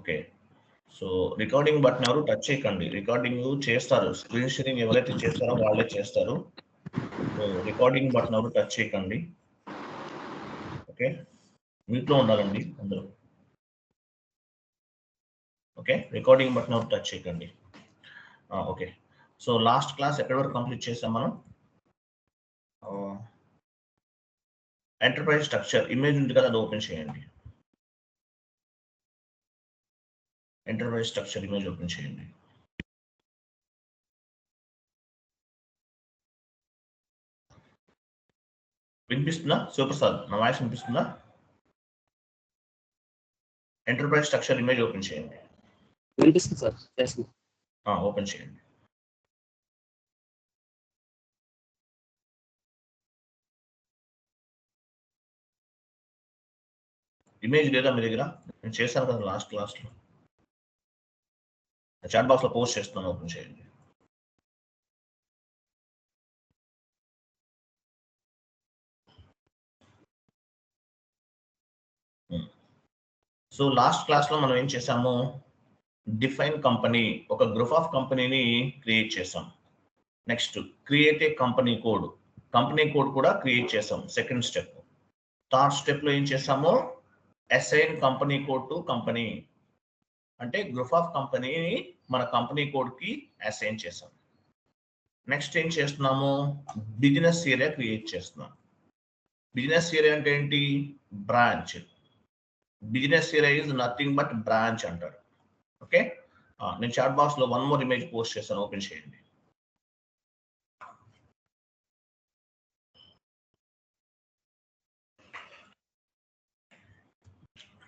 Okay. So recording button ఎవరు touch చేయకండి. Recording చేస్తారు. స్క్రీన్ షేరింగ్ ఎవరైతే చేస్తారో వాళ్ళే చేస్తారు. సో రికార్డింగ్ బటన్ ఎవరు టచ్ చేయకండి. ఓకే, మ్యూట్లో ఉండాలండి అందరూ. ఓకే, రికార్డింగ్ బటన్ ఎవరు టచ్ చేయకండి. ఓకే, సో లాస్ట్ క్లాస్ ఎక్కడి వరకు కంప్లీట్ చేసాం మనం? ఎంటర్ప్రైజ్ స్ట్రక్చర్ ఇమేజ్ ఉంది కదా, అది ఓపెన్ చేయండి. ఎంటర్ప్రైజ్ స్ట్రక్చర్ ఇమేజ్ ఓపెన్ చేయండి. వినిపిస్తుందా శివప్రసాద్? నా వాయిస్ వినిపిస్తుందా? ఎంటర్ప్రైజ్ స్ట్రక్చర్ ఇమేజ్ ఓపెన్ చేయండి. వినిపిస్తుంది సార్. ఓపెన్ చేయండి. ఇమేజ్ లేదా మీ దగ్గర? నేను చేశాను కదా లాస్ట్ క్లాస్లో. చాట్ బాక్స్లో పోస్ట్ చేస్తున్నాను, ఓపెన్ చేయండి. సో లాస్ట్ క్లాస్లో మనం ఏం చేసాము? డిఫైన్ కంపెనీ, ఒక గ్రూప్ ఆఫ్ కంపెనీని క్రియేట్ చేసాం. Next create a company code, company code కూడా క్రియేట్ చేసాం. Second step. థర్డ్ స్టెప్లో ఏం చేసాము? Assign company code to company, అంటే గ్రూప్ ఆఫ్ కంపెనీని మన కంపెనీ కోడ్కి అసైన్ చేసాం. నెక్స్ట్ ఏం చేస్తున్నాము? బిజినెస్ ఏరియా క్రియేట్ చేస్తున్నాం. బిజినెస్ ఏరియా అంటే ఏంటి? Branch. Business area is nothing but branch అంటారు. ఓకే, నేను చాట్ బాక్స్ లో వన్ మోర్ ఇమేజ్ పోస్ట్ చేస్తాను, ఓపెన్ చేయండి.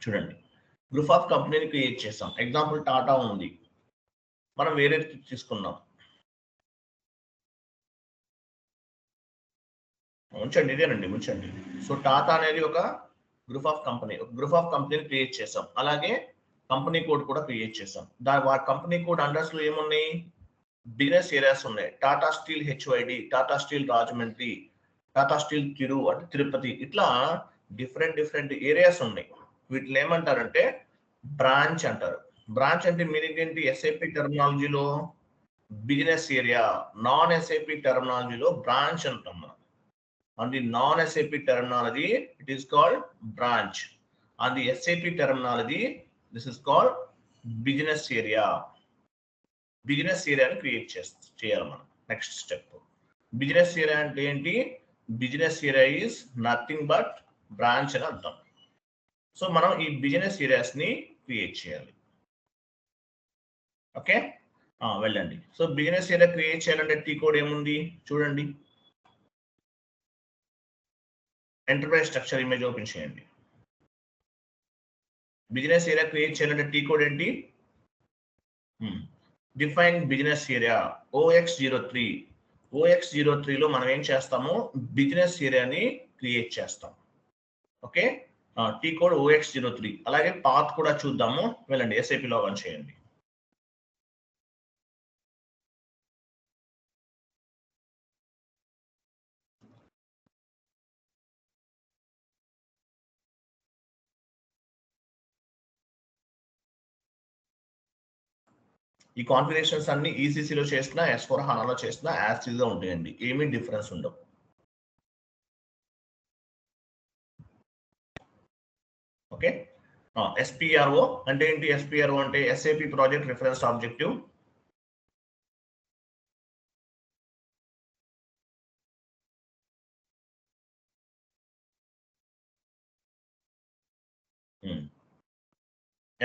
చూడండి, గ్రూప్ ఆఫ్ కంపెనీని క్రియేట్ చేస్తాం. ఎగ్జాంపుల్ టాటా ఉంది, మనం వేరే తీసుకున్నాం. ఉంచండి, ఇదేనండి ఉంచండి. సో టాటా అనేది ఒక గ్రూప్ ఆఫ్ కంపెనీ, ఒక గ్రూప్ ఆఫ్ కంపెనీని క్రియేట్ చేసాం. అలాగే కంపెనీ కోడ్ కూడా క్రియేట్ చేసాం. కంపెనీ కోడ్ అండర్స్ లో ఏమున్నాయి? బిజినెస్ ఏరియాస్ ఉన్నాయి. Tata steel H Y D, Tata steel Rajahmundry, Tata steel అంటే తిరుపతి, ఇట్లా డిఫరెంట్ ఏరియాస్ ఉన్నాయి. వీటిని ఏమంటారంటే బ్రాంచ్ అంటారు. బ్రాంచ్ అంటే మీనింగ్ ఏంటి? ఎస్ఐపి టెర్మినాలజీలో బిజినెస్ ఏరియా, నాన్ ఎస్ఐపి టెర్మినాలజీలో బ్రాంచ్ అంటాం మనం. On the non-SAP terminology, it is called branch. On the SAP terminology, this is called business area. Business area ni create cheyali manam. Next step. Business area ante enti? Business area is nothing but branch ani artham. So manam ee business areas ni create cheyali. Okay, వెళ్ళండి. So business area create చేయాలంటే tea code ఏముంది చూడండి. Enterprise structure image open చేయండి. Business area create చేయాలంటే tea code ఏంటి? Define business area OX03. OX03లో మనం ఏం చేస్తాము? బిజినెస్ ఏరియాని క్రియేట్ చేస్తాం. Okay, T code OX03. అలాగే పాత్ కూడా చూద్దాము, వెళ్ళండి. SAP లాగిన్ చేయండి. ఈ కాన్ఫిగరేషన్స్ అన్ని ఈసీసీలో చేసినా S/4HANAలో చేసినా యాజ్ ఇట్ ఈజ్ గా ఉంటాయండి, ఏమీ డిఫరెన్స్ ఉండవు. ఓకే, SPRO అంటే ఏంటి? SPRO అంటే SAP project reference objective.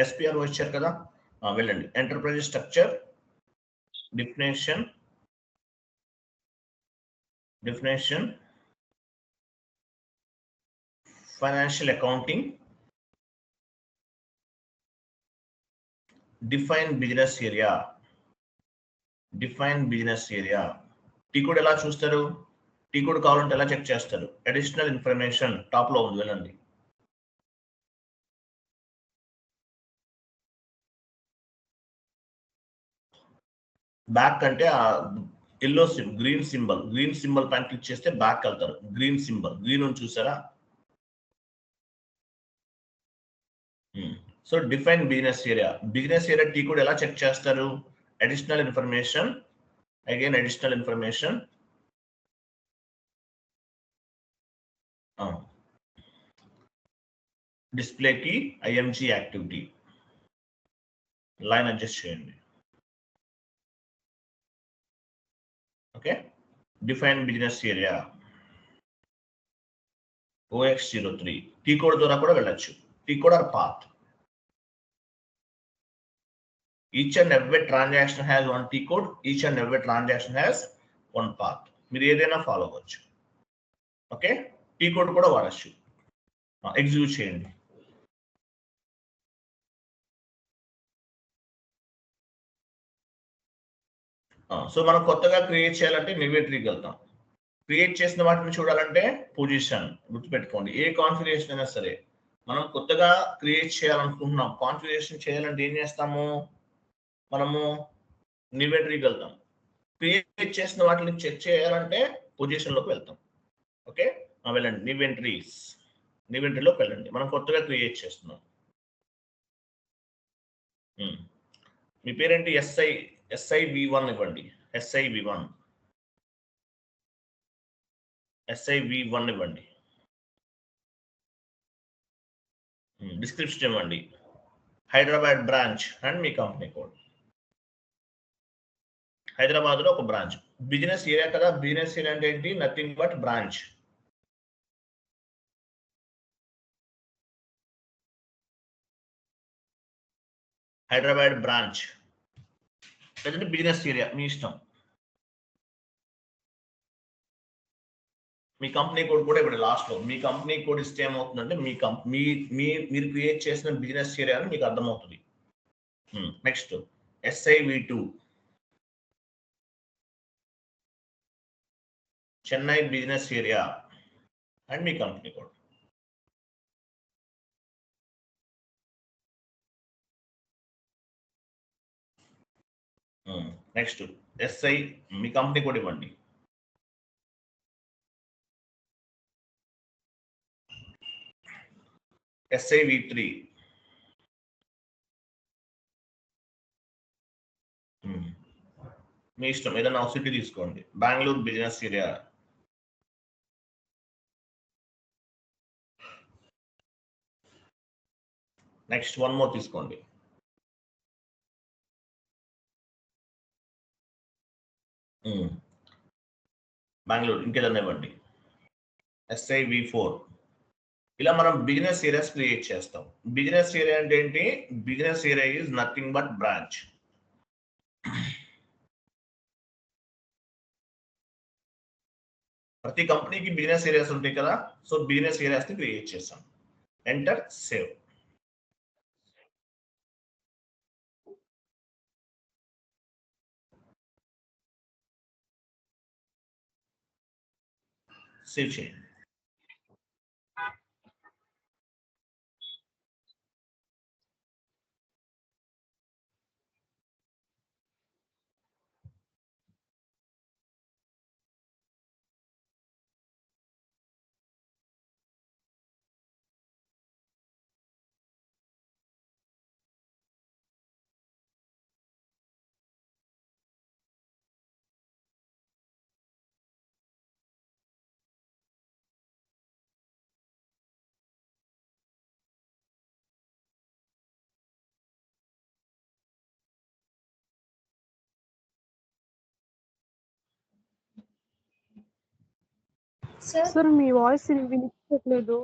SPRO ఇచ్చారు కదా, వెళ్ళండి. Enterprise structure, definition, financial accounting, define business area. Tea code ఎలా చూస్తారు? టీ కోడ్ కావాలంటే ఎలా చెక్ చేస్తారు? అడిషనల్ ఇన్ఫర్మేషన్ టాప్ లో ఉంది, వెళ్ళండి. బ్యాక్ అంటే ఎల్లో గ్రీన్ సింబల్ పైన క్లిక్ చేస్తే బ్యాక్ వెళ్తారు. గ్రీన్ ఉంది చూసారా? So define business area. Business area T code ఎలా చెక్ చేస్తారు? Additional information, again additional information, డిస్ప్లేకి ఐఎంజీ యాక్టివిటీ లైన్ అడ్జస్ట్ చేయండి. Okay, define business area OX03 T code ద్వారా కూడా వెళ్ళచ్చు. T code or path. Each and every transaction has one T code. Each and every transaction has one path. మీరు ఏదైనా follow అవ్వచ్చు. Okay, T code కూడా వాడచ్చు. Execute చేయండి. So మనం కొత్తగా క్రియేట్ చేయాలంటే నివేట్రీకి వెళ్తాం. క్రియేట్ చేసిన వాటిని చూడాలంటే పొజిషన్ గుర్తుపెట్టుకోండి. ఏ కాన్ఫిగరేషన్ అయినా సరే మనం కొత్తగా క్రియేట్ చేయాలనుకుంటున్నాం, కాన్ఫిగరేషన్ చేయాలంటే ఏం చేస్తాము? మనము నివేట్రీకి వెళ్తాం. క్రియేట్ చేసిన వాటిని చెక్ చేయాలంటే పొజిషన్లోకి వెళ్తాం. ఓకే, వెళ్ళండి నివెంట్రీస్. నివెంట్రీలోకి వెళ్ళండి. మనం కొత్తగా క్రియేట్ చేస్తున్నాం. మీ పేరేంటి? SIV1 ఇవ్వండి. SIV1 ఇవ్వండి. డిస్క్రిప్షన్ ఇవ్వండి. Hyderabad branch and me company code. Hyderabad లో ఒక బ్రాంచ్. బిజినెస్ ఏరియా కదా, బిజినెస్ ఏరియా అంటే ఏంటి? Nothing but branch. Hyderabad branch లేదంటే బిజినెస్ ఏరియా మీ ఇష్టం. మీ కంపెనీ కోడ్ కూడా ఇప్పుడు లాస్ట్ లో మీ కంపెనీ కోడ్ ఇస్తే ఏమవుతుందంటే మీరు క్రియేట్ చేసిన బిజినెస్ ఏరియా అని మీకు అర్థమవుతుంది. Next SIV2 Chennai business area and me company code. Next SI me company code ఇవ్వండి. SIV3 మీ ఇష్టం, ఏదైనా సిటీ తీసుకోండి. Bengaluru business area. Next one more తీసుకోండి. బెంగళూరు. ఇంకేదన్నా ఇవ్వండి. SIV4. ఇలా మనం బిజినెస్ ఏరియాస్ క్రియేట్ చేస్తాం. బిజినెస్ ఏరియా అంటే ఏంటి? Business area is nothing but branch. ప్రతి కంపెనీకి బిజినెస్ ఏరియాస్ ఉంటాయి కదా. సో బిజినెస్ ఏరియాస్ ని క్రియేట్ చేస్తాం. Enter, save. సేవ్ చేయండి. సార్ మీ వాయిస్ వినిపించట్లేదు.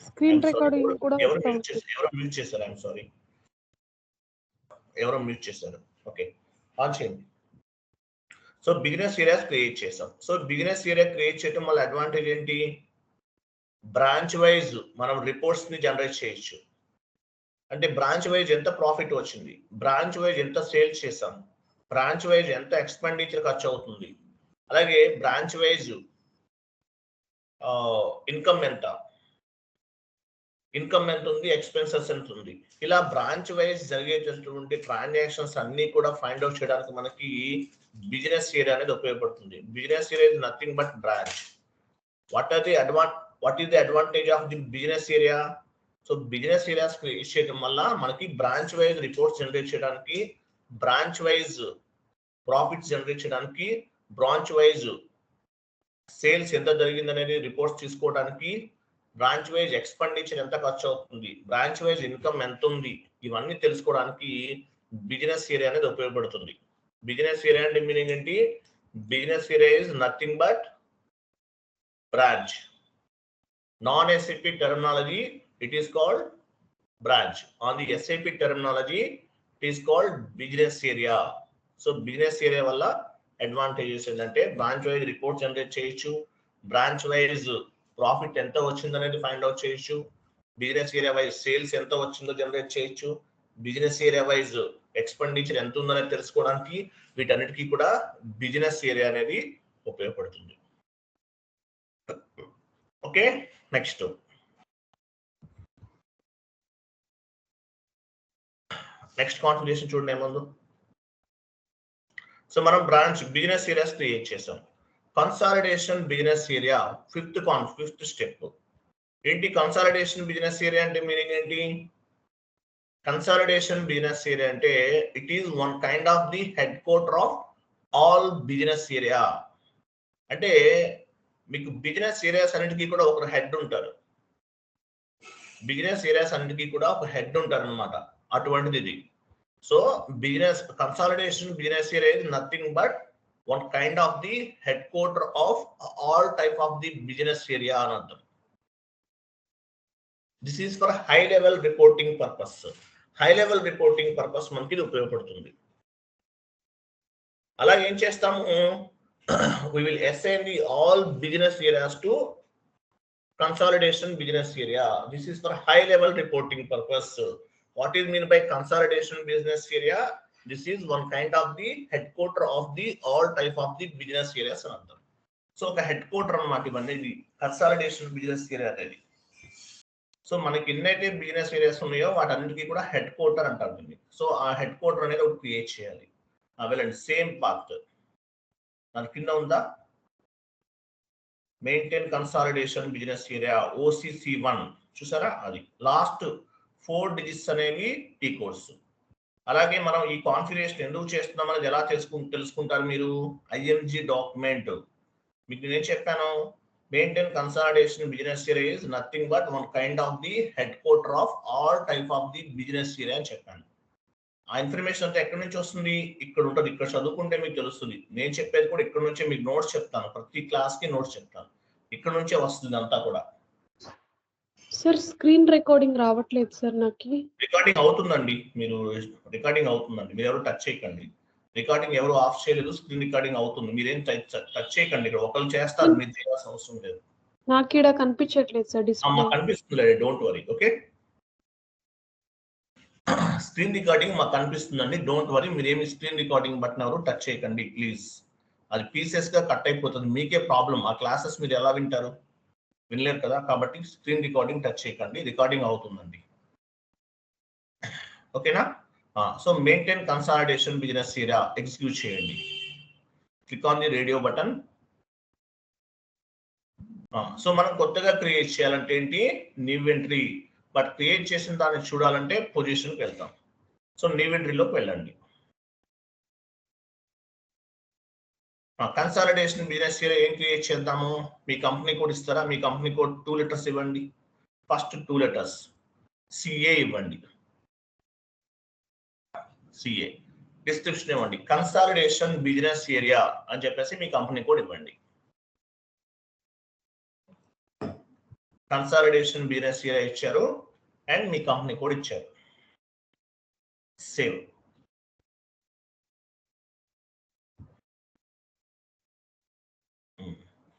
స్క్రీన్ రికార్డింగ్ కూడా ఎవరు మ్యూట్ చేశారు? ఐఎమ్ సారీ, ఎవరో మ్యూట్ చేశారు. ఓకే, ఆన్ చేయండి. సో బిజినెస్ ఏరియాస్ క్రియేట్ చేసాం. సో బిజినెస్ ఏరియా క్రియేట్ చేయడం వల్ల అడ్వాంటేజ్ ఏంటి? బ్రాంచ్ వైజ్ మనం రిపోర్ట్స్ ని జనరేట్ చేయొచ్చు. అంటే బ్రాంచ్ వైజ్ ఎంత ప్రాఫిట్ వచ్చింది, బ్రాంచ్ వైజ్ ఎంత సేల్స్ చేసాం, బ్రాంచ్ వైజ్ ఎంత ఎక్స్పెండిచర్ ఖర్చు అవుతుంది, అలాగే బ్రాంచ్ వైజ్ ఇన్కమ్ ఎంత ఉంది, ఎక్స్పెన్సెస్ ఎంత ఉంది. ఇలా బ్రాంచ్ వైజ్ జరిగేటటువంటి ట్రాన్సాక్షన్స్ అన్ని కూడా ఫైండ్ అవుట్ చేయడానికి మనకి బిజినెస్ ఏరియా అనేది ఉపయోగపడుతుంది. Business area is nothing but branch. What is the advantage of the business area? So business areas create చేయడం వల్ల మనకి బ్రాంచ్ వైజ్ రిపోర్ట్స్ జనరేట్ చేయడానికి, బ్రాంచ్ వైజ్ ప్రాఫిట్స్ జనరేట్ చేయడానికి, బ్రాంచ్ వైజ్ సేల్స్ ఎంత జరిగింది అనేది రిపోర్ట్స్ తీసుకోవడానికి, బ్రాంచ్ వైజ్ ఎక్స్పెండిచర్ ఎంత ఖర్చు అవుతుంది, బ్రాంచ్ వైజ్ ఇన్కమ్ ఎంత ఉంది, ఇవన్నీ తెలుసుకోవడానికి బిజినెస్ ఏరియా అనేది ఉపయోగపడుతుంది. బిజినెస్ ఏరియా అంటే మీనింగ్ ఏంటి? Business area is nothing but branch. Non SAP terminology it is called branch. On the SAP terminology it is called business area. So business area వల్ల advantages ఏంటంటే branch wise report generate చేయొచ్చు, branch wise profit ఎంత వచ్చింది అనేది find out చేయొచ్చు, business area wise sales ఎంత వచ్చిందో generate చేయొచ్చు, బిజినెస్ ఏరియా వైజ్ ఎక్స్పెండిచర్ ఎంత ఉందనేది తెలుసుకోవడానికి వీటన్నిటికీ కూడా బిజినెస్ ఏరియా అనేది ఉపయోగపడుతుంది. ఓకే, నెక్స్ట్ కాన్ఫిగరేషన్ చూడండి ఏముందో. సో మనం బ్రాంచ్ బిజినెస్ ఏరియాస్ క్రియేట్ చేసాం. Consolidation business area fifth step ఏంటి? కన్సాలిడేషన్ బిజినెస్ ఏరియా అంటే మీనింగ్ ఏంటి? కన్సాలిడేషన్ బిజినెస్ ఏరియా అంటే it is one kind of the head quarter of all business area. అంటే మీకు బిజినెస్ ఏరియాస్ అన్నిటికీ కూడా ఒక హెడ్ ఉంటారు. బిజినెస్ ఏరియాస్ అన్నిటికీ కూడా ఒక హెడ్ ఉంటారు అనమాట. అటువంటిది ఇది. So business consolidation business area is nothing but one kind of the head quarter of all type of the business area అని అర్థం. This is for high level reporting purpose. High level reporting purpose మనకి ఇది ఉపయోగపడుతుంది. అలా ఏం చేస్తాము? we will assign the all business areas to consolidation business area. This is for high level reporting purpose. What is mean by consolidation business area? This is one kind of the headquarter of the all type of the business areas another. So the headquarter అన్నమాట ఇవన్నీ ఇది consolidation business area అనేది. So మనకి ఎన్నైతే business areas ఉన్నాయో వాటన్నిటికీ కూడా head quarter అంటారు దీన్ని. సో ఆ హెడ్ క్వార్టర్ అనేది ఒకటి క్రియేట్ చేయాలి. వెళ్ళండి సేమ్ పాత్ దాని కింద ఉందా? Maintain consolidation business area OCC1 చూసారా? అది లాస్ట్ 4 డిజిట్స్ అనేవి టీ కోడ్స్. అలాగే మనం ఈ కాన్ఫిగరేషన్ ఎందుకు చేస్తున్నాం అనేది ఎలా తెలుసుకుంటారు మీరు? IMG డాక్యుమెంట్ మీకు నేను చెప్పాను. Maintain consolidation business area is nothing but one kind of the head quarter of all type of the business area అని చెప్పాను. ఆ ఇన్ఫర్మేషన్ అంతా ఎక్కడి నుంచి వస్తుంది? ఇక్కడ ఉంటుంది. ఇక్కడ చదువుకుంటే మీకు తెలుస్తుంది. నేను చెప్పేది కూడా ఇక్కడ నుంచే మీకు నోట్స్ చెప్తాను. ప్రతి క్లాస్ కి నోట్స్ చెప్తాను. ఇక్కడ నుంచే వస్తుంది అంతా కూడా. సార్ స్క్రీన్ రికార్డింగ్ రావట్లేదు సార్ నాకు. రికార్డింగ్ అవుతుందండి. మీరు ఎవరు టచ్ చేయకండి. రికార్డింగ్ ఎవరు ఆఫ్ చేయలేదు. స్క్రీన్ రికార్డింగ్ అవుతుంది. మీరేం టచ్ చేయకండి. ఇక్కడ ఒకళ్ళు చేస్తారు, మీరు చేయాల్సిన అవసరం లేదు. నాకు ఇక్కడ కనిపించట్లేదు సార్ డిస్ప్లే. కనిపిస్తుంది, don't worry. Okay, screen recording మాకు కనిపిస్తుందండి. Don't worry. మీరేమి స్క్రీన్ రికార్డింగ్ బటన్ ఎవరు టచ్ చేయకండి ప్లీజ్. అది పీసెస్ గా కట్ అయిపోతుంది. మీకే ప్రాబ్లం. ఆ క్లాసెస్ మీరు ఎలా వింటారు? వినలేరు కదా. కాబట్టి స్క్రీన్ రికార్డింగ్ టచ్ చేయకండి. రికార్డింగ్ అవుతుందండి. ఓకేనా? So maintain consolidation business area execute చేయండి. Click on the radio button. So మనం కొత్తగా క్రియేట్ చేయాలంటే ఏంటి? New entry. బట్ క్రియేట్ చేసిన దాన్ని చూడాలంటే పొజిషన్కి వెళ్తాం. సో న్యూ ఎంట్రీలోకి వెళ్ళండి. కన్సాలిడేషన్ బిజినెస్ ఏరియా ఏం క్రియేట్ చేద్దాము? మీ కంపెనీ కోడ్ ఇస్తారా? మీ కంపెనీ కోడ్ 2 letters ఇవ్వండి. ఫస్ట్ 2 letters CA ఇవ్వండి. CA డిస్క్రిప్షన్ ఇవ్వండి. కన్సాలిడేషన్ బిజినెస్ ఏరియా అని చెప్పేసి మీ కంపెనీ కోడ్ ఇవ్వండి. కన్సాలిడేషన్ బిజినెస్ ఏరియా ఇచ్చారు అండ్ మీ కంపెనీ కోడ్ ఇచ్చారు. సేవ్.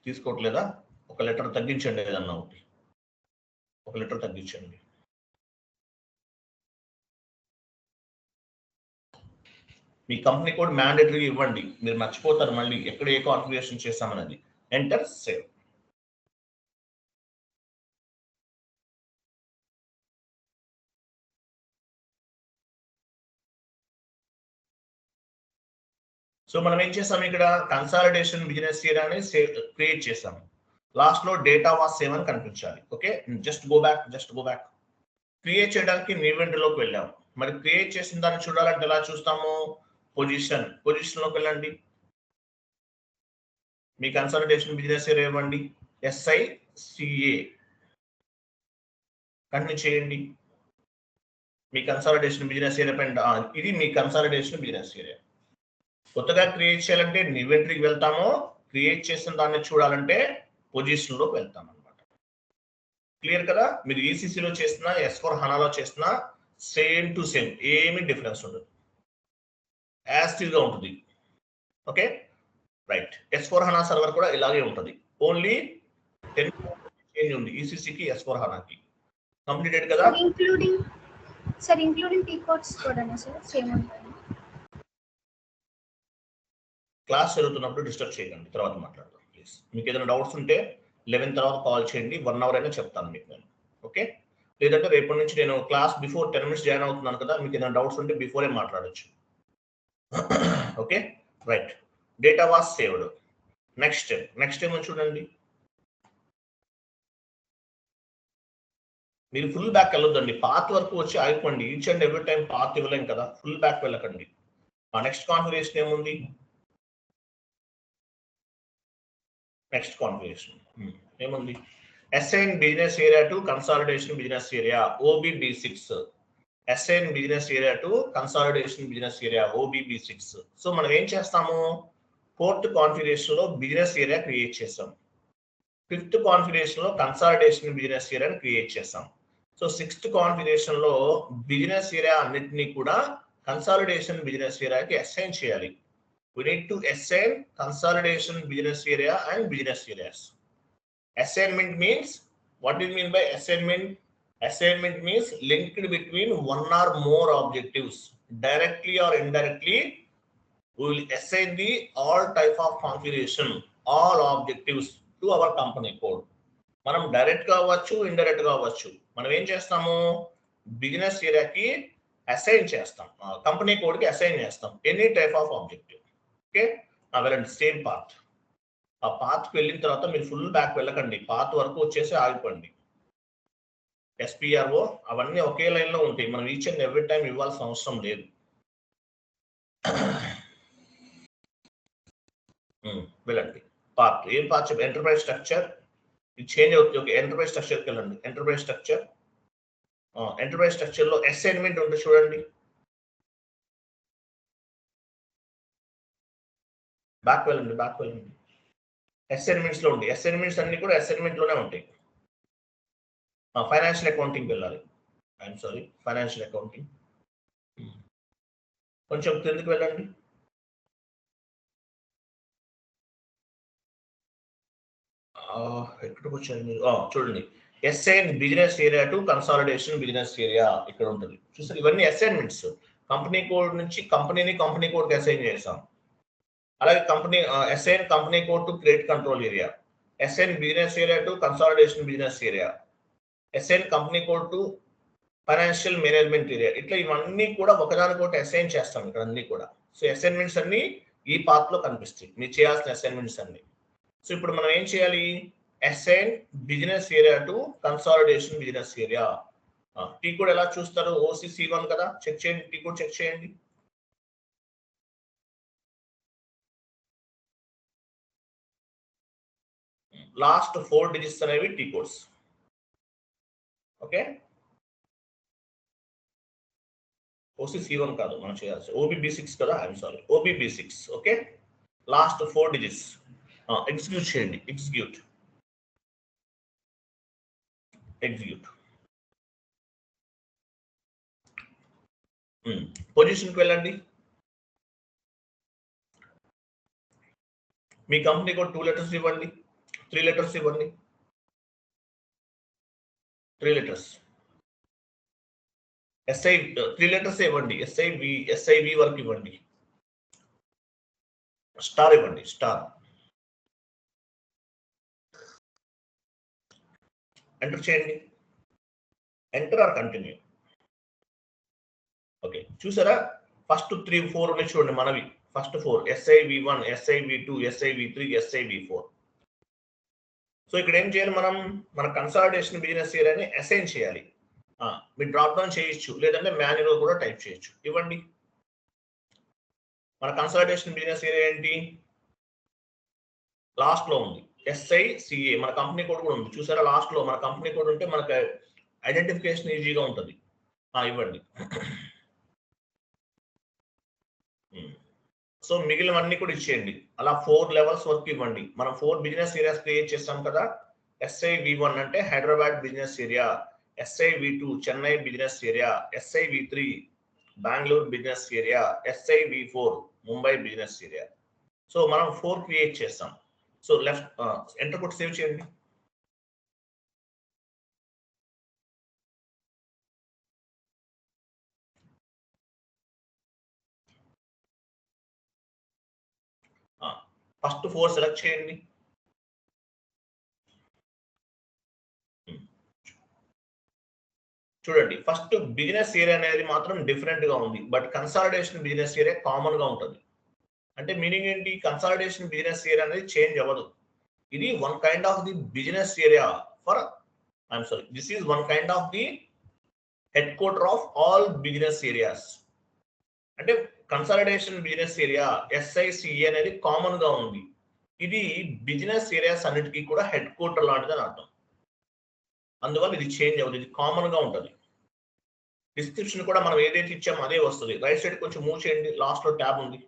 తీసుకోవట్లేదా? ఒక లెటర్ తగ్గించండి. ఏదన్నా ఒకటి ఒక లెటర్ తగ్గించండి. మీ కంపెనీ కోడ్ మ్యాండేటరీ ఇవ్వండి. మీరు మర్చిపోతారు మళ్ళీ ఎక్కడ ఏ కాన్ఫిగరేషన్ చేస్తామన్నది. Enter, save. సో మనం ఏం చేసాం? ఇక్కడ కన్సాలిడేషన్ బిజినెస్ ఏరియాని క్రియేట్ చేసాం. లాస్ట్ లో డేటా వాస్ సేవ్ అని కనిపించాలి. Okay, just go back. Create చేయడానికి న్యూ ఇవెంట్లోకి వెళ్ళాం. మరి క్రియేట్ చేసిన దాన్ని చూడాలంటే ఎలా చూస్తాము? పొజిషన్లోకి వెళ్ళండి. మీ కన్సల్టేషన్ బిజినెస్ ఏరియా ఇవ్వండి, SICA కంటిన్యూ చేయండి. మీ కన్సల్టేషన్ బిజినెస్ ఏరియా పైన ఇది మీ కన్సల్టేషన్ బిజినెస్ ఏరియా. కొత్తగా క్రియేట్ చేయాలంటే ఇన్వెంటరీకి వెళ్తాము, క్రియేట్ చేసిన దాన్ని చూడాలంటే పొజిషన్లోకి వెళ్తాం అనమాట. క్లియర్ కదా? మీరు ECCలో చేసినా S/4HANAలో చేసినా సేమ్ టు సేమ్, ఏమీ డిఫరెన్స్ ఉండదు, యాస్టివ్గా ఉంటుంది. Okay right. S/4HANA సర్వర్ కూడా ఇలాగే ఉంటుంది. ఓన్లీ 10 చేంజ్ ఉంది ECCకి S/4HANAకి. కంప్లీటెడ్ కదా? ఇంక్లూడింగ్ టీ కోడ్స్ కూడా సార్ సేమ్ ఉంటుంది. క్లాస్ జరుగుతున్నప్పుడు డిస్టర్బ్ చేయకండి, తర్వాత మాట్లాడదాం ప్లీజ్. మీకు ఏదైనా డౌట్స్ ఉంటే 11 తర్వాత కాల్ చేయండి, 1 అవర్ అయినా చెప్తాను మీకు నేను. ఓకే, లేదంటే రేపటి నుంచి నేను క్లాస్ బిఫోర్ 10 minutes జాయిన్ అవుతున్నాను కదా, మీకు ఏదైనా డౌట్స్ ఉంటే బిఫోరే మాట్లాడచ్చు. Okay right. Data was saved. Next ఏమో చూడండి. మీరు ఫుల్ బ్యాక్ వెళ్ళొద్దండి, పాత్ వరకు వచ్చి ఆగిపోండి. Each and every time path ఇవ్వలేం కదా, ఫుల్ బ్యాక్ వెళ్ళకండి. నెక్స్ట్ కాన్ఫిగరేషన్ ఏముంది? నెక్స్ట్ కాన్ఫిగరేషన్ ఏముంది? Assign business area to consolidation business area OBB6. Assign business area to consolidation business area OBB6. So మనం ఏం చేస్తాము? 4th కాన్ఫిగరేషన్ లో బిజినెస్ ఏరియా క్రియేట్ చేసాం. 5th కాన్ఫిగరేషన్ లో కన్సాలిడేషన్ బిజినెస్ ఏరియాని క్రియేట్ చేసాం. సో 6th కాన్ఫిగరేషన్ లో బిజినెస్ ఏరియా అన్నిటినీ కూడా కన్సాలిడేషన్ బిజినెస్ ఏరియాకి అసైన్ చేయాలి. We need to assign consolidation business area and business areas. Assignment means, what do you mean by assignment? Assignment means linked between one or more objectives. Directly or indirectly, we will assign the all type of configuration, all objectives to our company code. మనం direct గా అవ్వచ్చు, indirect గా అవ్వచ్చు. మనం ఏం చేస్తాము? Business ఏరియాకి assign చేస్తాం, కంపెనీ కోడ్ కి అసైన్ చేస్తాం any type of objective. Okay, వెళ్ళండి సేమ్ పాత్. ఆ పాత్కి వెళ్ళిన తర్వాత మీరు ఫుల్ బ్యాక్ వెళ్ళకండి, పాత్ వరకు వచ్చేసి ఆగిపోండి. SPRO అవన్నీ ఒకే లైన్ లో ఉంటాయి, మనం ఈచ్ అండ్ ఎవ్రీ టైం ఇవ్వాల్సిన అవసరం లేదు. వెళ్ళండి పాత్. ఏం పాత్? ఎంటర్ప్రైజ్ స్ట్రక్చర్ ఇది చేంజ్ అవుతుంది. ఓకే, ఎంటర్ప్రైజ్ స్ట్రక్చర్కి వెళ్ళండి. ఎంటర్ప్రైజ్ స్ట్రక్చర్ లో అసైన్మెంట్ ఉంటుంది చూడండి. బ్యాక్ వెళ్ళండి. అసైన్మెంట్స్ లో ఉంది. అసైన్మెంట్స్ అన్ని కూడా అసైన్మెంట్ లోనే ఉంటాయి. ఫైనాన్షియల్ అకౌంటింగ్ వెళ్ళాలి. ఐఎమ్ సారీ, ఫైనాన్షియల్ అకౌంటింగ్ కొంచెం కిందకి వెళ్ళండి. ఎక్కడికి వచ్చారు మీరు? చూడండి, assign business area to consolidation business area ఇక్కడ ఉంటుంది. చూసారు, ఇవన్నీ అసైన్మెంట్స్. కంపెనీ కోడ్ నుంచి కంపెనీ కోడ్ కి అసైన్ చేసాం. అలాగే assign company code to credit control area, assign business area to consolidation business area, assign company code to financial management area. ఇట్లా ఇవన్నీ కూడా ఒకదానికొకటి అసైన్ చేస్తాం ఇక్కడ అన్ని కూడా. సో అసైన్మెంట్స్ అన్ని ఈ పాత్ లో కనిపిస్తాయి, మీరు చేయాల్సిన అసైన్మెంట్స్ అన్ని. సో ఇప్పుడు మనం ఏం చేయాలి? Assign business area to consolidation business area. T code ఎలా చూస్తారు? OCC1 కదా, చెక్ చేయండి. టీ కోడ్ చెక్ చేయండి. లాస్ట్ 4 digits అనేవి టీ కోడ్స్. ఓకే, OCC1 కాదు మనం చేయాల్సి, OBB6 కదా, I'm sorry, OBB6. Okay, last 4 digits execute చేయండి. ఎగ్జిక్యూట్. పొజిషన్కి వెళ్ళండి. మీ కంపెనీ కూడా 2 letters ఇవ్వండి, 3 letters ఇవ్వండి. 3 letters. SI 3 letters ఇవ్వండి. SIV వరకు ఇవ్వండి. స్టార్ ఇవ్వండి. స్టార్ ఎంటర్ చేయండి. Enter or continue. ఓకే, చూసారా? ఫస్ట్ 3, 4 ఉన్నాయి చూడండి మనవి. First 4 SIV1, SIV2, SIV3, SIV4. So ఇక్కడ ఏం చేయాలి? మనం మన కన్సాలిడేషన్ బిజినెస్ ఏరియాని అసైన్ చేయాలి. మీరు డ్రాప్ డౌన్ చేయొచ్చు, లేదంటే మాన్యువల్ కూడా టైప్ చేయొచ్చు. ఇవ్వండి. మన కన్సల్టేషన్ బిజినెస్ ఏరియా ఏంటి? లాస్ట్ లో ఉంది SICA. మన కంపెనీ కోడ్ కూడా ఉంది చూసారా? లాస్ట్ లో మన కంపెనీ కోడ్ ఉంటే మనకు ఐడెంటిఫికేషన్ ఈజీగా ఉంటుంది. ఇవ్వండి. సో మిగిలినవన్నీ కూడా ఇచ్చేయండి. అలా 4 లెవెల్స్ వరకు ఇవ్వండి. మనం 4 బిజినెస్ ఏరియాస్ క్రియేట్ చేస్తాం కదా. SIV1 అంటే Hyderabad business area, SIV2 Chennai business area, SIV3 Bengaluru business area, SIV4 Mumbai business area. So మనం 4 క్రియేట్ చేస్తాం. సో లెఫ్ట్ ఎంటర్ కొట్టి సేవ్ చేయండి. ఫస్ట్ 4 సెలెక్ట్ చేయండి. చూడండి, ఫస్ట్ బిజినెస్ ఏరియా అనేది మాత్రం డిఫరెంట్ గా ఉంది, but consolidation business area common గా ఉంటుంది. అంటే మీనింగ్ ఏంటి? కన్సాలిడేషన్ బిజినెస్ ఏరియా అనేది చేంజ్ అవ్వదు. ఇది one kind of the business area for this is one kind of the head quarter of all business areas. అంటే కన్సాలిడేషన్ బిజినెస్ ఏరియా SICA అనేది common గా ఉంది. ఇది బిజినెస్ ఏరియాస్ అన్నిటికీ కూడా హెడ్ క్వార్టర్ లాంటిది అని అర్థం. అందువల్ల ఇది చేంజ్ అవ్వదు, ఇది కామన్ గా ఉంటుంది. డిస్క్రిప్షన్ కూడా మనం ఏదైతే ఇచ్చామో అదే వస్తుంది. రైట్ సైడ్ కొంచెం మూవ్ చేయండి, లాస్ట్ లో ట్యాబ్ ఉంది.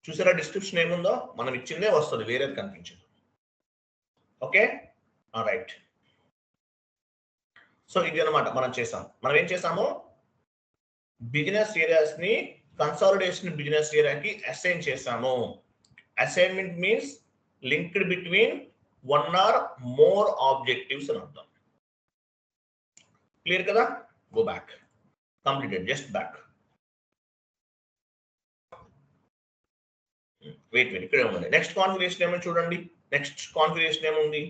చూసారా డిస్క్రిప్షన్ ఏముందో? మనం ఇచ్చిందే వస్తుంది, వేరేది కనిపించదు. Okay, right. సో ఇది అన్నమాట మనం చేసాం. మనం ఏం చేసాము? బిజినెస్ ఏరియాస్ ని కన్సాలిడేషన్ బిజినెస్ ఏరియాకి అసైన్ చేసాము. Assignment means linked between one or more objectives అని అర్థం. క్లియర్ కదా? Go back. Completed, just back. Wait ఇక్కడే ఉంది. నెక్స్ట్ కాన్ఫిగరేషన్ ఏమో చూడండి. నెక్స్ట్ కాన్ఫిగరేషన్ ఏముంది?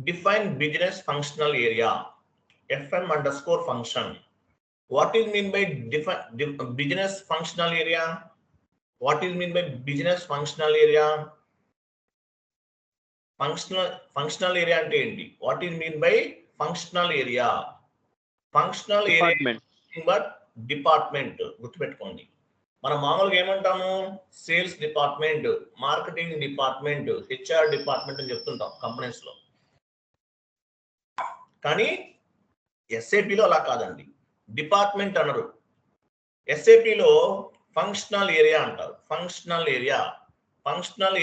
Define business functional area, FM_function. What is mean by business functional area? What is mean by business functional area? Functional area అంటే ఏంటి? What is mean by functional area? Functional area but department గుర్తుపెట్టుకోండి. మనం మామూలుగా ఏమంటాము? Sales department, marketing department, HR department అని చెప్తుంటాం companies లో. కానీ SAPలో అలా కాదండి, డిపార్ట్మెంట్ అనరు. SAPలో ఫంక్షనల్ ఏరియా అంటారు. Functional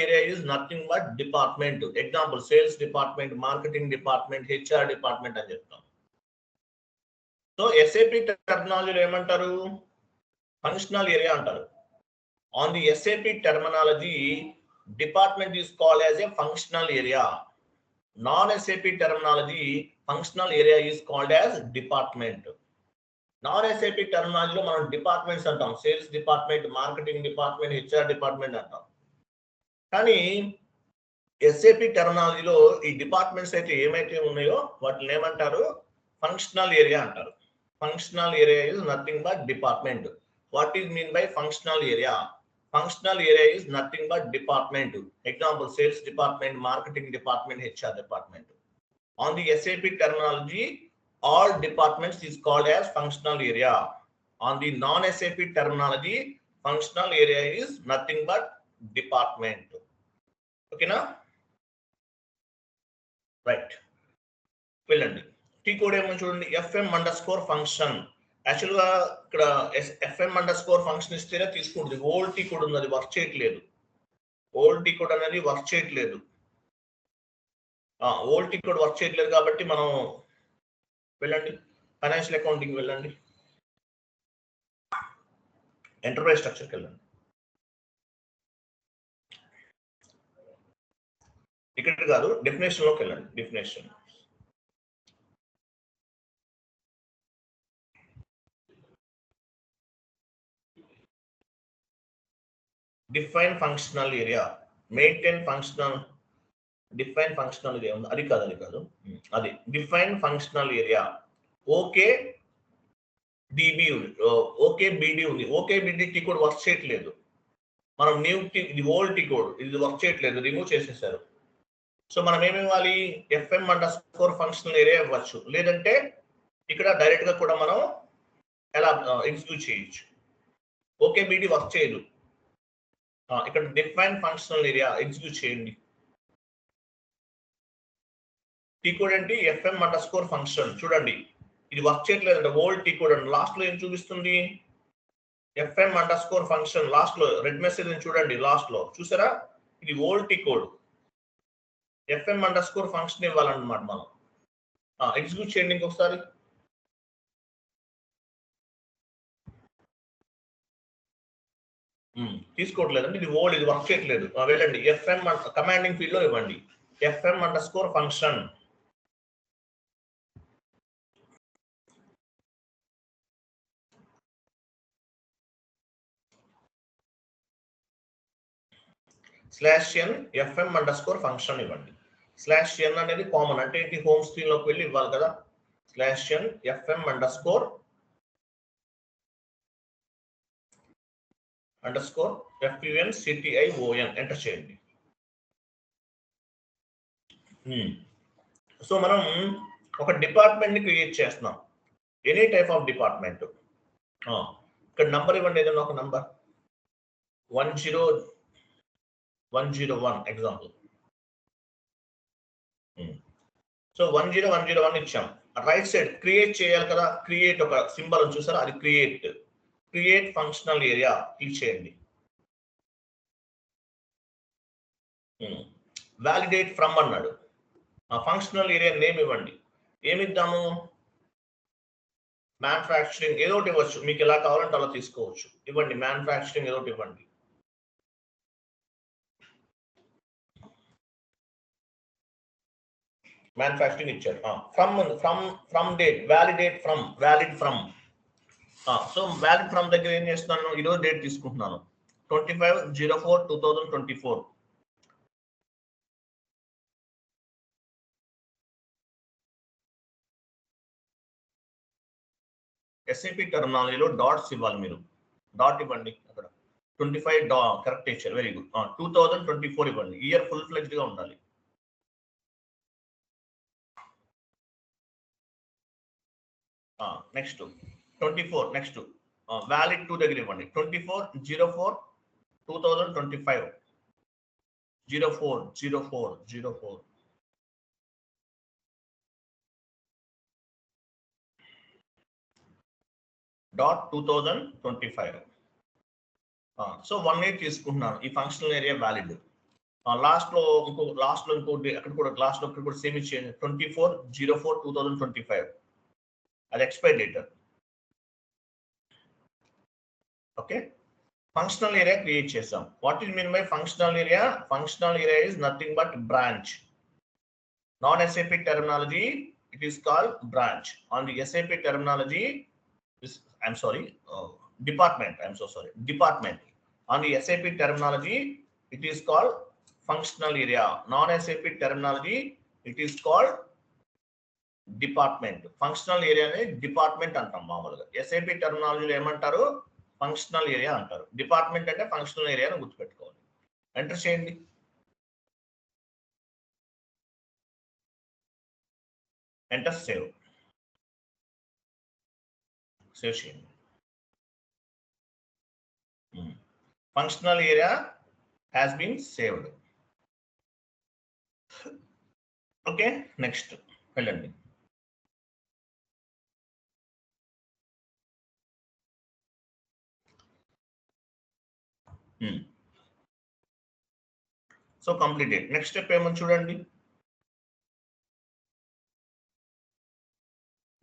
area is nothing but department. Example sales department, marketing department, HR department అని చెప్తాం. సో SAP టెర్మినాలజీలో ఏమంటారు? ఫంక్షనల్ ఏరియా అంటారు. On the SAP terminology, department is called as a functional area. Non-SAP terminology, functional area is called as department. Non-SAP terminology లో మనం departments అంటాం. Sales department, marketing department, HR department అంటాం. కానీ SAP టెర్మినాలజీలో ఈ departments అయితే ఏమైతే ఉన్నాయో వాటిని ఏమంటారు? ఫంక్షనల్ ఏరియా అంటారు. Functional area is nothing but department. What is mean by functional area? Functional area is nothing but department. Example, sales department, marketing department, HR department. On the SAP terminology, all departments is called as functional area. On the non-SAP terminology, functional area is nothing but department. Okay na? Right. వెళ్ళండి. T code ఏమో చూడండి, FM_function. యాక్చువల్గా ఇక్కడ FM_function ఇస్తేనే తీసుకుంటుంది. Old T code ఉంది, అది work చేయట్లేదు. ఓల్డ్ టీ కోడ్ అనేది వర్క్ చేయట్లేదు. ఓల్డ్ టీ కోడ్ వర్క్ చేయట్లేదు కాబట్టి మనం వెళ్ళండి, ఫైనాన్షియల్ అకౌంటింగ్ వెళ్ళండి, ఎంటర్ప్రైజ్ స్ట్రక్చర్కి వెళ్ళండి. ఇక్కడ కాదు, డెఫినేషన్ లోకి వెళ్ళండి. Definition define functional area, maintain functional, define functional area ఉంది, అది కాదు అది define functional area. Okay dB ఉంది, ఓకే బిడి ఉంది. ఓకే బిడి టీ కోడ్ వర్క్ చేయట్లేదు. మనం న్యూ టీ, ఇది ఓల్డ్ టీ కోడ్, ఇది వర్క్ చేయట్లేదు, రిమూవ్ చేసేసారు. సో మనం ఏమి ఇవ్వాలి? fm__ ఫంక్షనల్ ఏరియా ఇవ్వచ్చు. లేదంటే ఇక్కడ డైరెక్ట్ గా కూడా మనం ఎలా ఎగ్జిక్యూట్ చేయొచ్చు. ఓకే బిడి వర్క్ చేయదు. ఇక్కడ డిఫైన్ ఫంక్షనల్ ఏరియా ఎగ్జిక్యూట్ చేయండి. టీ కోడ్ ఏంటి? fm__ function. చూడండి ఇది వర్క్ చేయట్లేదంటే ఓల్డ్ టీ కోడ్ అండి. లాస్ట్ లో ఏం చూపిస్తుంది? fm__ ఫంక్షన్. లాస్ట్ లో రెడ్ మెసేజ్ చూడండి, లాస్ట్ లో చూసారా? ఇది old T code. fm__ function ఇవ్వాలన్నమాట మనం. ఎగ్జిక్యూట్ చేయండి ఇంకొకసారి. తీసుకోవట్లేదండి, ఇది ఓల్డ్, ఇది వర్క్ చేయట్లేదు. వెళ్ళండి fm కమాండింగ్ ఫీల్డ్ లో ఇవ్వండి fm__ function. /n fm__ function ఇవ్వండి. /n అనేది కామన్, అంటే ఏంటి? హోమ్ స్క్రీన్ లోకి వెళ్ళి ఇవ్వాలి కదా. /n fm__ _fun_ction ఎంటర్ చేయండి. సో మనం ఒక డిపార్ట్మెంట్ ని క్రియేట్ చేస్తున్నాం. Any type of department. ఇక్కడ నంబర్ ఇవ్వండి, ఏదైనా ఒక నంబర్. 10101 ఎగ్జాంపుల్. సో 10101 ఇచ్చాం. రైట్ సైడ్ క్రియేట్ చేయాలి కదా, క్రియేట్ ఒక సింబల్ చూసారా, అది క్రియేట్ ఫంక్షనల్ ఏరియా క్లిక్ చేయండి. వాలిడేట్ ఫ్రమ్ అన్నాడు. ఫంక్షనల్ ఏరియా నేమ్ ఇవ్వండి. ఏమిద్దాము? మ్యానుఫ్యాక్చరింగ్ ఏదో ఒకటి ఇవ్వచ్చు, మీకు ఎలా కావాలంటే అలా తీసుకోవచ్చు. ఇవ్వండి మ్యానుఫ్యాక్చరింగ్ ఏదో ఒకటి ఇవ్వండి. మ్యానుఫ్యాక్చరింగ్ ఇచ్చారు. From date, valid from. So valid from దగ్గర ఏం చేస్తున్నాను? ఈరోజు డేట్ తీసుకుంటున్నాను, 25/04/2024. SAP టెర్మినాలజీలో డాట్స్ ఇవ్వాలి మీరు. డాట్ ఇవ్వండి అక్కడ. 25 కరెక్ట్ ఇచ్చారు, వెరీ గుడ్. 2024 ఇవ్వండి. ఇయర్ ఫుల్ ఫ్లెజ్డ్ గా ఉండాలి. నెక్స్ట్ 24. నెక్స్ట్ వ్యాలిడ్ 2 దగ్గర ఇవ్వండి. 24/04/2025. 04/04/04. .2025. సో 18 తీసుకుంటున్నాను. ఈ ఫంక్షనల్ ఏరియా వ్యాలిడ్. లాస్ట్ లో ఇంకోటి అక్కడ కూడా లాస్ట్ లో కూడా సేమ్ ఇచ్చేయండి. 24/04/2025. అది expire date. Okay, functional area create చేసాం. What is mean by functional area? Functional area is nothing but branch. Non SAP terminology, it is called branch. On the SAP terminology, department. Department. On the SAP terminology, it is called functional area. Non-SAP terminology, it is called department. Functional ఏరియాని department అంటాం మామూలుగా. SAP టెర్మినాలజీలో ఏమంటారు? Functional area అంటారు. Department అంటే functional area అని గుర్తుపెట్టుకోవాలి. Enter చేయండి. ఎంటర్ సేవ్ చేయండి. Functional area has been saved. Okay, next వెళ్ళండి. So completed. నెక్స్ట్ స్టెప్ ఏమని చూడండి.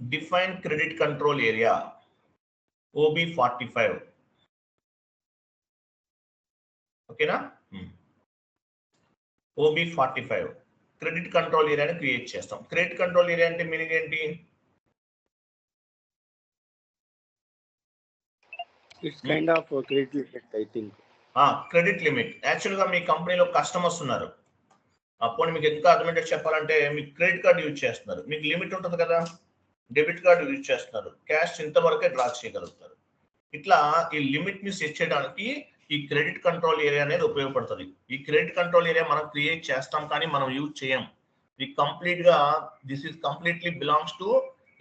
Define credit control area OB45. ఓకేనా? OB45 క్రెడిట్ కంట్రోల్ ఏరియాని క్రియేట్ చేస్తాం. క్రెడిట్ కంట్రోల్ ఏరియా అంటే మీనింగ్ ఏంటి? It's kind of a credit limit, I think. Credit limit. Actual గా మీ కంపెనీలో కస్టమర్స్ ఉన్నారు. అప్పుడు మీకు ఇంకా అర్థమేటట్టు చెప్పాలంటే మీకు క్రెడిట్ కార్డ్ యూజ్ చేస్తున్నారు, మీకు లిమిట్ ఉంటుంది కదా. డెబిట్ కార్డు యూజ్ చేస్తున్నారు, క్యాష్ ఇంతవరకే డ్రా చేయగలుగుతారు. ఇట్లా ఈ లిమిట్ ని సెట్ చేయడానికి ఈ క్రెడిట్ కంట్రోల్ ఏరియా అనేది ఉపయోగపడుతుంది. ఈ క్రెడిట్ కంట్రోల్ ఏరియా మనం క్రియేట్ చేస్తాం కానీ మనం యూజ్ చేయం. ఇది కంప్లీట్ గా this is completely belongs to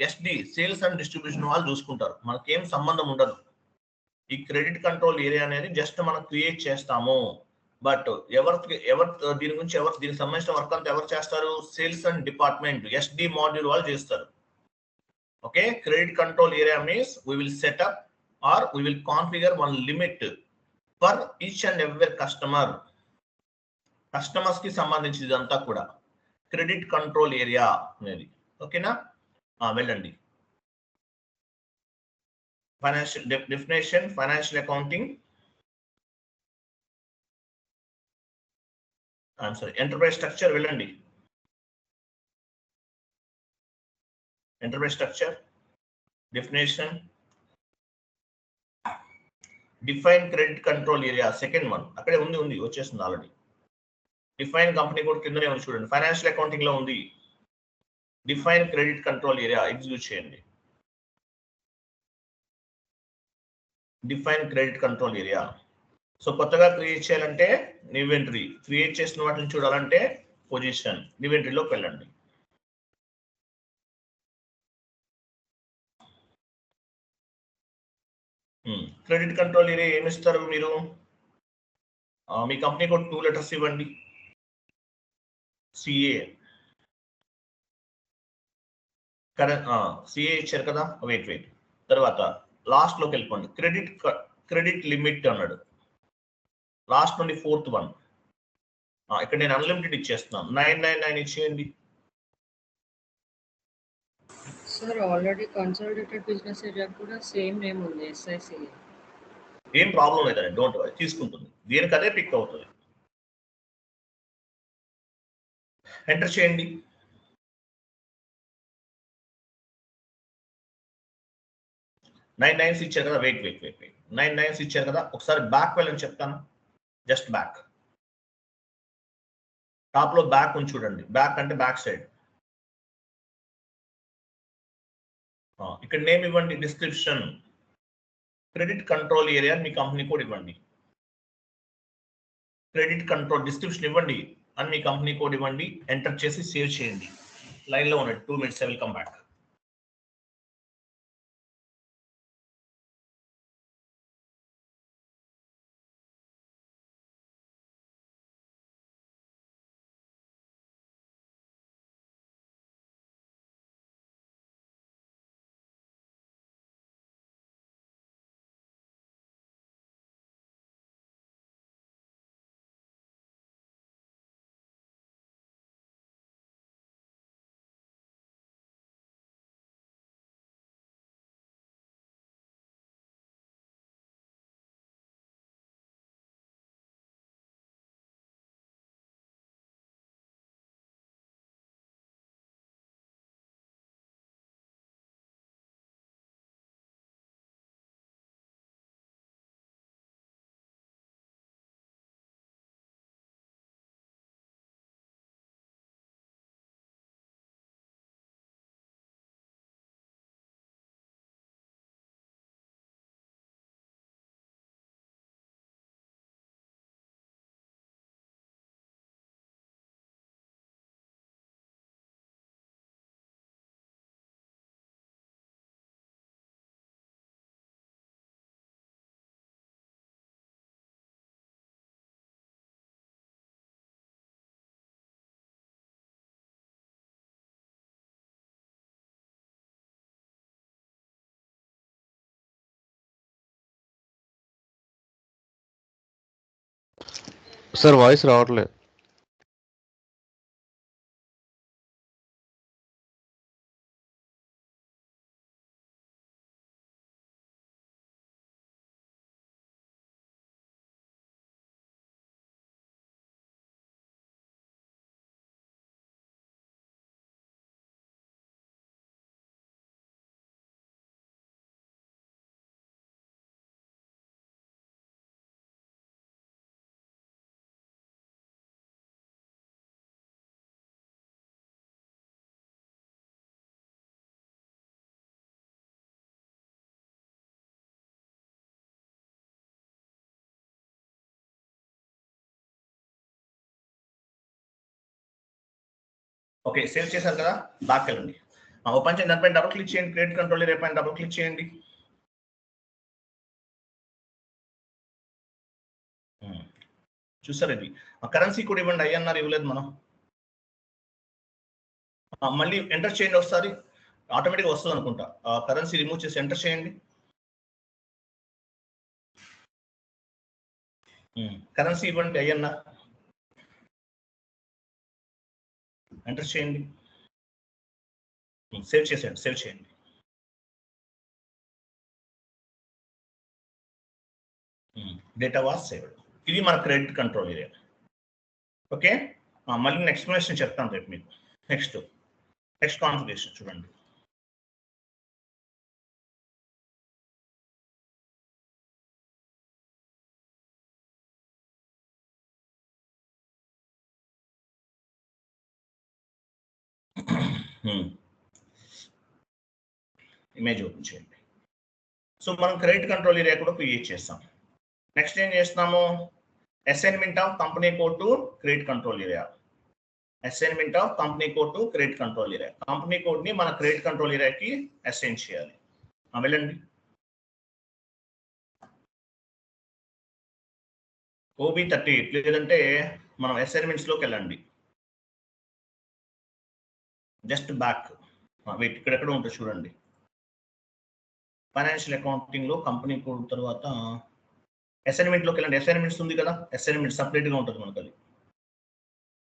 SD, sales and distribution వాళ్ళు చూసుకుంటారు, మనకేం సంబంధం ఉండదు. ఈ క్రెడిట్ కంట్రోల్ ఏరియా అనేది జస్ట్ మనం క్రియేట్ చేస్తాము. బట్ దీనికి సంబంధించిన వర్క్ అంతా ఎవరు చేస్తారు? Sales and department, SD module వాళ్ళు చేస్తారు. Okay, credit control area means we will set up or we will configure one limit for each and every customer. Customers కి సంబంధించి ఇదంతా కూడా క్రెడిట్ కంట్రోల్ ఏరియా అనేది. ఓకేనా, వెళ్ళండి. Financial definition, financial accounting, enterprise structure వెళ్ళండి. Enterprise structure definition, define credit control area, second one అక్కడే ఉంది వచ్చేస్తుంది ఆల్రెడీ. డిఫైన్ కంపెనీ కోడ్ కిందనే ఉంది చూడండి, ఫైనాన్షియల్ అకౌంటింగ్ లో ఉంది. Define credit control area execute చేయండి. Define credit control area. So కొత్తగా క్రియేట్ చేయాలంటే ఇన్వెంటరీ, క్రియేట్ చేసిన వాటిని చూడాలంటే పొజిషన్, ఇన్వెంటరీలోకి వెళ్ళండి. క్రెడిట్ కంట్రోల్ ఏరియా ఏమి ఇస్తారు మీరు? మీ కంపెనీ కోడ్ 2 లెటర్స్ ఇవ్వండి. సిఏ కరెక్ట్, సిఏ ఇచ్చారు కదా, వెయిట్ తర్వాత లాస్ట్ లోకి వెళ్ళిపోండి. క్రెడిట్ లిమిట్ అన్నాడు, లాస్ట్ నుండి 4th వన్. ఇక్కడ నేను అన్లిమిటెడ్ ఇచ్చేస్తున్నాను, 999 ఇచ్చేయండి. Sir already consolidated business area కూడా సేమ్ నేమ్ ఉంది, ఎస్ఐసి. ఏం ప్రాబ్లం లేదండి, డోంట్ వరీ, తీసుకుంటుంది, దీనికి అదే పిక్ అవుతుంది. ఎంటర్ చేయండి. నైన్ నైన్స్ ఇచ్చారు కదా, వెయిట్ 9 9s ఇచ్చారు కదా, ఒకసారి బ్యాక్ వెళ్ళని చెప్తాను. జస్ట్ బ్యాక్, టాప్ లో బ్యాక్ ఉంది చూడండి, బ్యాక్ అంటే బ్యాక్ సైడ్. ఇక్కడ నేమ్ ఇవ్వండి, డిస్క్రిప్షన్, క్రెడిట్ కంట్రోల్ ఏరియా మీ కంపెనీ కోడ్ ఇవ్వండి. క్రెడిట్ కంట్రోల్ డిస్క్రిప్షన్ ఇవ్వండి అని మీ కంపెనీ కోడ్ ఇవ్వండి. ఎంటర్ చేసి సేవ్ చేయండి. లైన్ లో ఉండండి, 2 minutes, I will come back. Sir voice రావట్లేదు. ఓకే, సేవ్ చేశారు కదా, బ్యాక్ వెళ్ళండి. ఓపెన్ చేయండి, దానిపైన డబుల్ క్లిక్ చేయండి, క్రెడిట్ కంట్రోల్ ఏరియా పైన డబుల్ క్లిక్ చేయండి. చూసారు, ఇది కరెన్సీ కూడా ఇవ్వండి. INR ఇవ్వలేదు మనం. మళ్ళీ ఎంటర్ చేయండి ఒకసారి, ఆటోమేటిక్గా వస్తుంది అనుకుంటా. కరెన్సీ రిమూవ్ చేసి ఎంటర్ చేయండి. కరెన్సీ ఇవ్వండి, INR ఎంటర్ చేయండి. సేవ్ చేసేయండి, సేవ్ చేయండి. Data was saved. ఇది మన క్రెడిట్ కంట్రోల్ ఏరియా. ఓకే, మళ్ళీ నేను ఎక్స్ప్లెనేషన్ చెప్తాను రేపు మీకు. నెక్స్ట్ కాన్ఫిగరేషన్ చూడండి. ఇమేజ్ ఓపెన్ చేయండి. సో మనం క్రెడిట్ కంట్రోల్ ఏరియా కూడా క్రియేట్ చేస్తాం. నెక్స్ట్ ఏం చేస్తున్నాము, assignment of company code to credit control area. Assignment of company code to credit control area. Company code ని మన క్రెడిట్ కంట్రోల్ ఏరియాకి అసైన్ చేయాలి. వెళ్ళండి, OB38 లేదంటే మనం అసైన్మెంట్స్ లోకి వెళ్ళండి. జస్ట్ బ్యాక్ వెయిట్, ఇక్కడెక్కడ ఉంటుంది చూడండి. ఫైనాన్షియల్ అకౌంటింగ్ లో కంపెనీ కోడ్ తర్వాత అసైన్మెంట్ లోకి వెళ్ళండి. అసైన్మెంట్స్ ఉంది కదా, అసైన్మెంట్ సపరేట్ గా ఉంటుంది మనకు. అది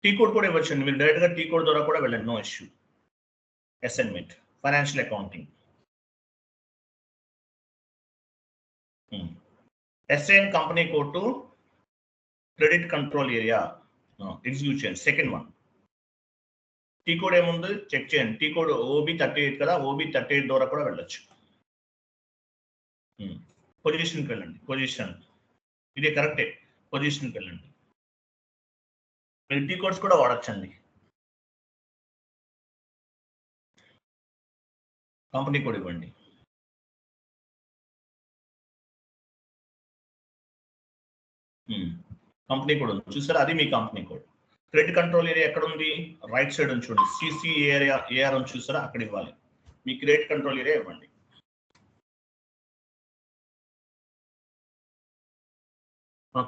టీ కోడ్ కూడా ఇవ్వచ్చండి, మీరు డైరెక్ట్ గా టీ కోడ్ ద్వారా కూడా వెళ్ళండి, no issue. Assignment financial accounting, assign company code to credit control area, execute చేయండి. సెకండ్ వన్, టీ కోడ్ ఏముంది చెక్ చేయండి. టీ కోడ్ OB38 కదా, OB38 ద్వారా కూడా వెళ్ళొచ్చు. పొజిషన్కి వెళ్ళండి, పొజిషన్ ఇది కరెక్టే, పొజిషన్కి వెళ్ళండి. మీరు టీ కోడ్స్ కూడా వాడచ్చండి. కంపెనీ కోడ్ ఇవ్వండి. కంపెనీ కోడ్ ఉంది చూసారా, అది మీ company code. Credit control area ఎక్కడ ఉంది, రైట్ సైడ్ ఉంది చూడండి, CC ఏరియా AR ఉంది చూసారా, అక్కడ ఇవ్వాలి. మీ క్రెడిట్ కంట్రోల్ ఏరియా ఇవ్వండి.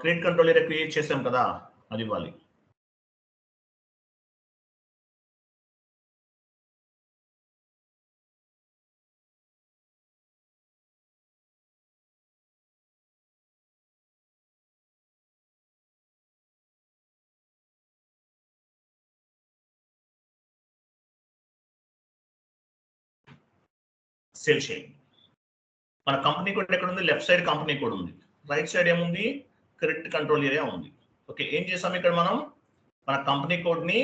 క్రెడిట్ కంట్రోల్ ఏరియా క్రియేట్ చేసాం కదా, అది ఇవ్వాలి. సేవ్ చేయండి. మన కంపెనీ కోడ్ ఎక్కడ ఉంది, లెఫ్ట్ సైడ్ కంపెనీ కోడ్ ఉంది, రైట్ సైడ్ ఏముంది, క్రెడిట్ కంట్రోల్ ఏరియా ఉంది. ఓకే, ఏం చేసాం ఇక్కడ మనం, మన కంపెనీ కోడ్ ని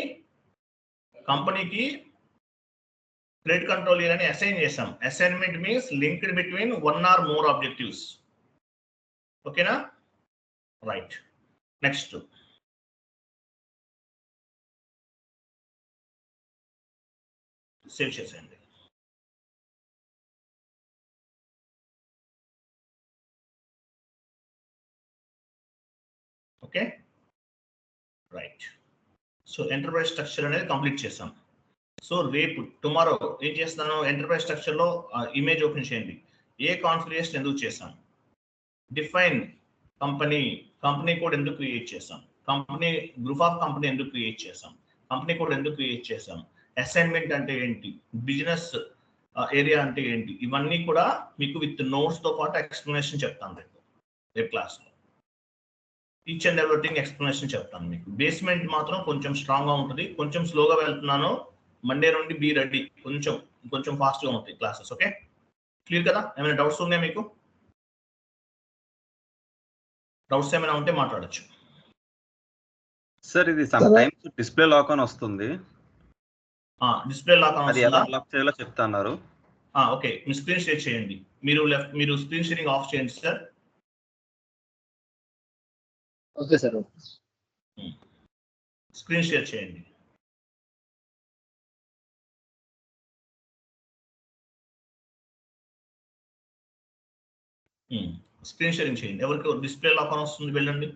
కంపెనీకి క్రెడిట్ కంట్రోల్ ఏరియాని అసైన్ చేసాం. Assignment means linked between 1 or more objectives. ఓకేనా, రైట్. నెక్స్ట్ సేవ్ చేసేయండి. Okay, right. So enterprise structure అనేది కంప్లీట్ చేసాం. సో రేపు టుమారో ఏం చేస్తున్నాను, ఎంటర్ప్రైజ్ స్ట్రక్చర్ లో ఇమేజ్ ఓపెన్ చేయండి. ఏ కాన్ఫిగరేషన్ ఎందుకు చేసాం, డిఫైన్ కంపెనీ కోడ్ ఎందుకు క్రియేట్ చేసాం, కంపెనీ గ్రూప్ ఆఫ్ కంపెనీ ఎందుకు క్రియేట్ చేసాం, కంపెనీ కోడ్ ఎందుకు క్రియేట్ చేసాం, అసైన్మెంట్ అంటే ఏంటి, బిజినెస్ ఏరియా అంటే ఏంటి, ఇవన్నీ కూడా మీకు విత్ నోట్స్ తో పాటు ఎక్స్ప్లెనేషన్ చెప్తాను రేపు క్లాస్ లో. ఈచ్ అండ్ ఎవ్రీథింగ్ ఎక్స్ప్లెనేషన్ చెప్తాను మీకు. బేస్మెంట్ మాత్రం కొంచెం స్ట్రాంగ్ గా ఉంటుంది, కొంచెం స్లోగా వెళ్తున్నాను. మండే నుండి బీ రెడీ, కొంచెం ఫాస్ట్ గా ఉంటాయి క్లాసెస్. ఓకే, క్లియర్ కదా, ఏమైనా డౌట్స్ ఉన్నాయా మీకు? డౌట్స్ ఏమైనా ఉంటే మాట్లాడచ్చు. సార్ ఇది సమ్ టైమ్స్ డిస్ప్లే లాక్ అని వస్తుంది, డిస్ప్లే లాక్ అది ఎలా లాక్ చేయాలో చెప్తున్నారు. ఓకే, మీ స్క్రీన్ షేర్ చేయండి. మీరు స్క్రీన్ షేరింగ్ ఆఫ్ చేయండి sir. Okay sir, screen share చేయండి. స్క్రీన్ షేరింగ్ చేయండి. ఎవరికి డిస్ప్లే లాక్ అని వస్తుంది వెళ్ళండి.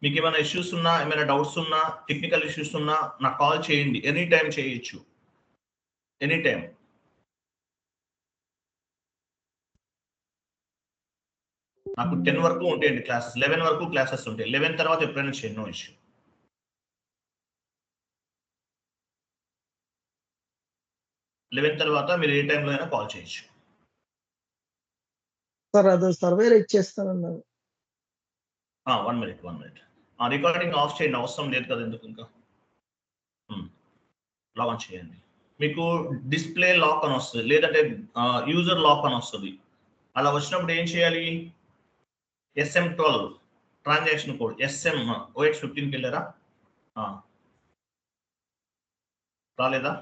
మీకు ఏమైనా ఇష్యూస్ ఉన్నా, ఏమైనా డౌట్స్ ఉన్నా, టెక్నికల్ ఇష్యూస్ ఉన్నా నాకు కాల్ చేయండి. ఎనీ టైం చేయొచ్చు, ఎనీ టైం. నాకు 10 వరకు ఉంటాయండి క్లాసెస్, 11 వరకు క్లాసెస్ ఉంటాయి. 11 తర్వాత ఎప్పుడైనా చేయండి, నో ఇష్యూ. తర్వాత మీరు ఏ టైంలో అయినా కాల్ చేయొచ్చు. సార్ అది సర్వేర్ ఇచ్చేస్తానన్నారు. 1 మినిట్. రికార్డింగ్ ఆఫ్ చేయండి, అవసరం లేదు కదా ఎందుకు ఇంకా. లాగ్ ఆన్ చేయండి. మీకు డిస్ప్లే లాక్ అని వస్తుంది, లేదంటే యూజర్ లాక్ అని వస్తుంది. అలా వచ్చినప్పుడు ఏం చేయాలి? SM12 ట్రాన్సాక్షన్ కోడ్ SM OX15కి వెళ్ళారా? రాలేదా?